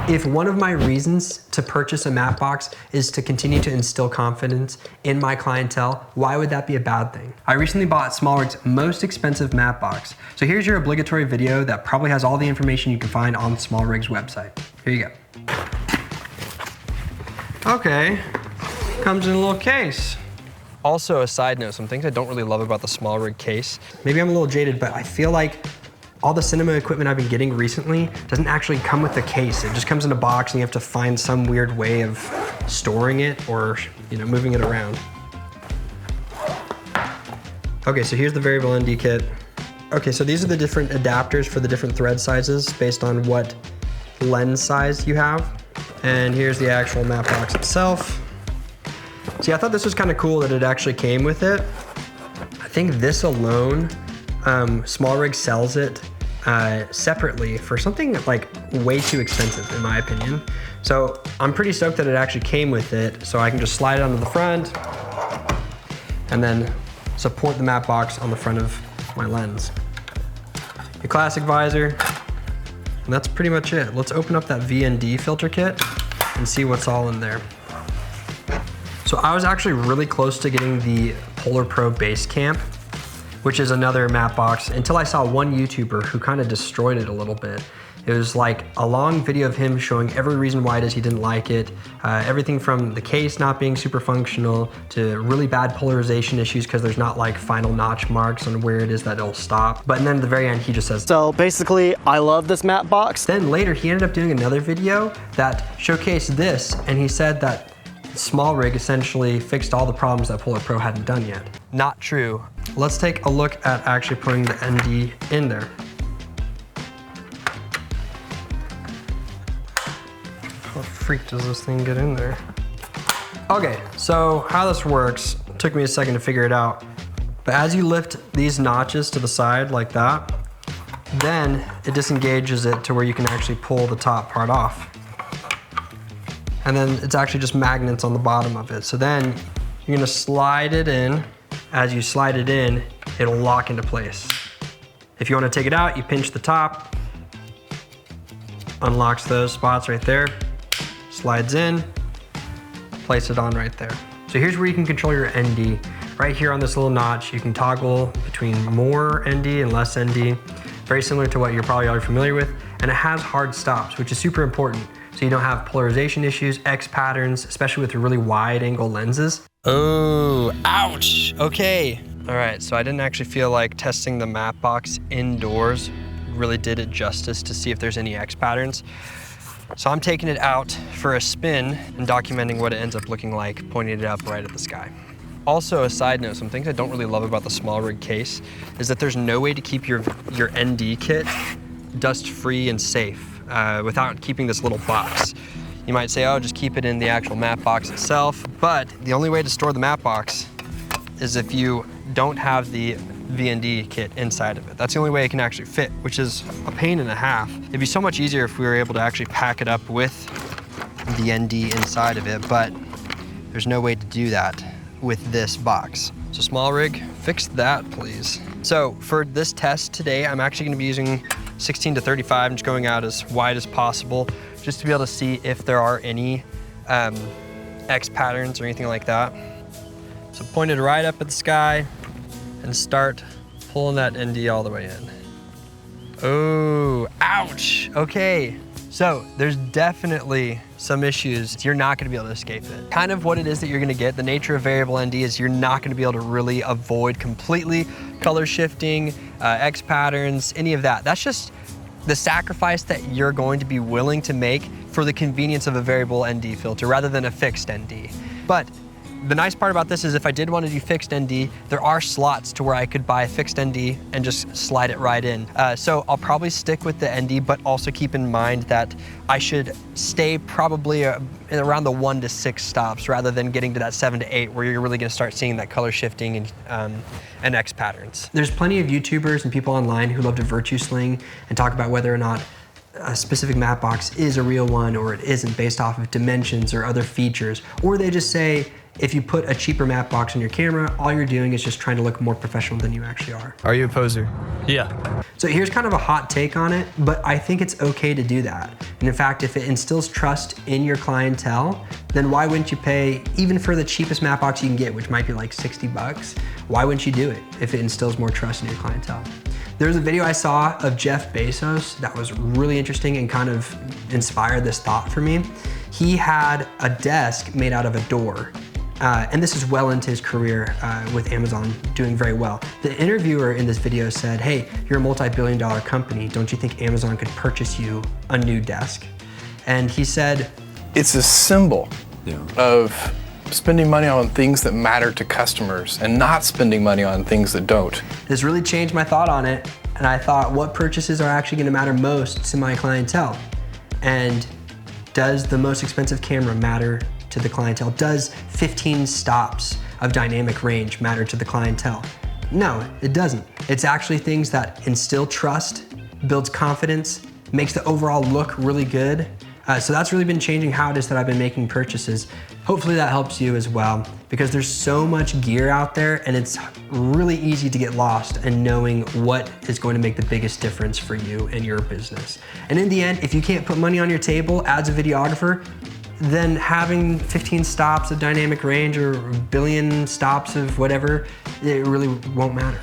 If one of my reasons to purchase a matte box is to continue to instill confidence in my clientele, why would that be a bad thing? I recently bought SmallRig's most expensive matte box. So here's your obligatory video that probably has all the information you can find on SmallRig's website. Here you go. Okay, comes in a little case. Also, a side note, some things I don't really love about the SmallRig case. Maybe I'm a little jaded, but I feel like all the cinema equipment I've been getting recently doesn't actually come with the case. It just comes in a box and you have to find some weird way of storing it or, you know, moving it around. Okay, so here's the variable ND kit. Okay, so these are the different adapters for the different thread sizes based on what lens size you have. And here's the actual matte box itself. See, I thought this was kind of cool that it actually came with it. I think this alone, SmallRig sells it separately for something like way too expensive in my opinion. So I'm pretty stoked that it actually came with it, so I can just slide it onto the front and then support the matte box on the front of my lens. Your classic visor, and that's pretty much it. Let's open up that VND filter kit and see what's all in there. So I was actually really close to getting the Polar Pro Basecamp, which is another matte box, until I saw one YouTuber who kind of destroyed it a little bit. It was like a long video of him showing every reason why it is he didn't like it. Everything from the case not being super functional to really bad polarization issues because there's not like final notch marks on where it is that it'll stop. But then at the very end, he just says, so basically, I love this matte box. Then later, he ended up doing another video that showcased this, and he said that SmallRig essentially fixed all the problems that Polar Pro hadn't done yet. Not true. Let's take a look at actually putting the ND in there. How the freak does this thing get in there? Okay, so how this works, took me a second to figure it out. But as you lift these notches to the side like that, then it disengages it to where you can actually pull the top part off. And then it's actually just magnets on the bottom of it. So then you're gonna slide it in. As you slide it in, it'll lock into place. If you wanna take it out, you pinch the top, unlocks those spots right there, slides in, place it on right there. So here's where you can control your ND. Right here on this little notch, you can toggle between more ND and less ND, very similar to what you're probably already familiar with, and it has hard stops, which is super important. So you don't have polarization issues, X patterns, especially with really wide angle lenses. Oh, ouch, okay. All right, so I didn't actually feel like testing the matte box indoors really did it justice to see if there's any X patterns. So I'm taking it out for a spin and documenting what it ends up looking like, pointing it up right at the sky. Also, a side note, some things I don't really love about the SmallRig case is that there's no way to keep your ND kit dust-free and safe without keeping this little box. You might say, oh, just keep it in the actual matte box itself, but the only way to store the matte box is if you don't have the VND kit inside of it. That's the only way it can actually fit, which is a pain and a half. It'd be so much easier if we were able to actually pack it up with the ND inside of it, but there's no way to do that with this box. So SmallRig, fix that, please. So for this test today, I'm actually gonna be using 16 to 35, and just going out as wide as possible, just to be able to see if there are any X patterns or anything like that. So point it right up at the sky and start pulling that ND all the way in. Oh, ouch, okay. So there's definitely some issues. You're not gonna be able to escape it. Kind of what it is that you're gonna get, the nature of variable ND is you're not gonna be able to really avoid completely color shifting, X patterns, any of that. That's just the sacrifice that you're going to be willing to make for the convenience of a variable ND filter rather than a fixed ND. But the nice part about this is if I did want to do fixed ND, there are slots to where I could buy a fixed ND and just slide it right in. So I'll probably stick with the ND, but also keep in mind that I should stay probably around the 1 to 6 stops rather than getting to that 7 to 8 where you're really gonna start seeing that color shifting and X patterns. There's plenty of YouTubers and people online who love to virtue sling and talk about whether or not a specific matte box is a real one or it isn't based off of dimensions or other features. Or they just say, if you put a cheaper matte box on your camera, all you're doing is just trying to look more professional than you actually are. Are you a poser? Yeah. So here's kind of a hot take on it, but I think it's okay to do that. And in fact, if it instills trust in your clientele, then why wouldn't you pay even for the cheapest matte box you can get, which might be like 60 bucks? Why wouldn't you do it if it instills more trust in your clientele? There was a video I saw of Jeff Bezos that was really interesting and kind of inspired this thought for me. He had a desk made out of a door. And this is well into his career with Amazon, doing very well. The interviewer in this video said, hey, you're a multi-billion-dollar company. Don't you think Amazon could purchase you a new desk? And he said, it's a symbol of spending money on things that matter to customers and not spending money on things that don't. This really changed my thought on it. And I thought, what purchases are actually gonna matter most to my clientele? And does the most expensive camera matter to the clientele? Does 15 stops of dynamic range matter to the clientele? No, it doesn't. It's actually things that instill trust, builds confidence, makes the overall look really good. So that's really been changing how it is that I've been making purchases. Hopefully that helps you as well, because there's so much gear out there and it's really easy to get lost in knowing what is going to make the biggest difference for you and your business. And in the end, if you can't put money on your table as a videographer, then having 15 stops of dynamic range or a billion stops of whatever, it really won't matter.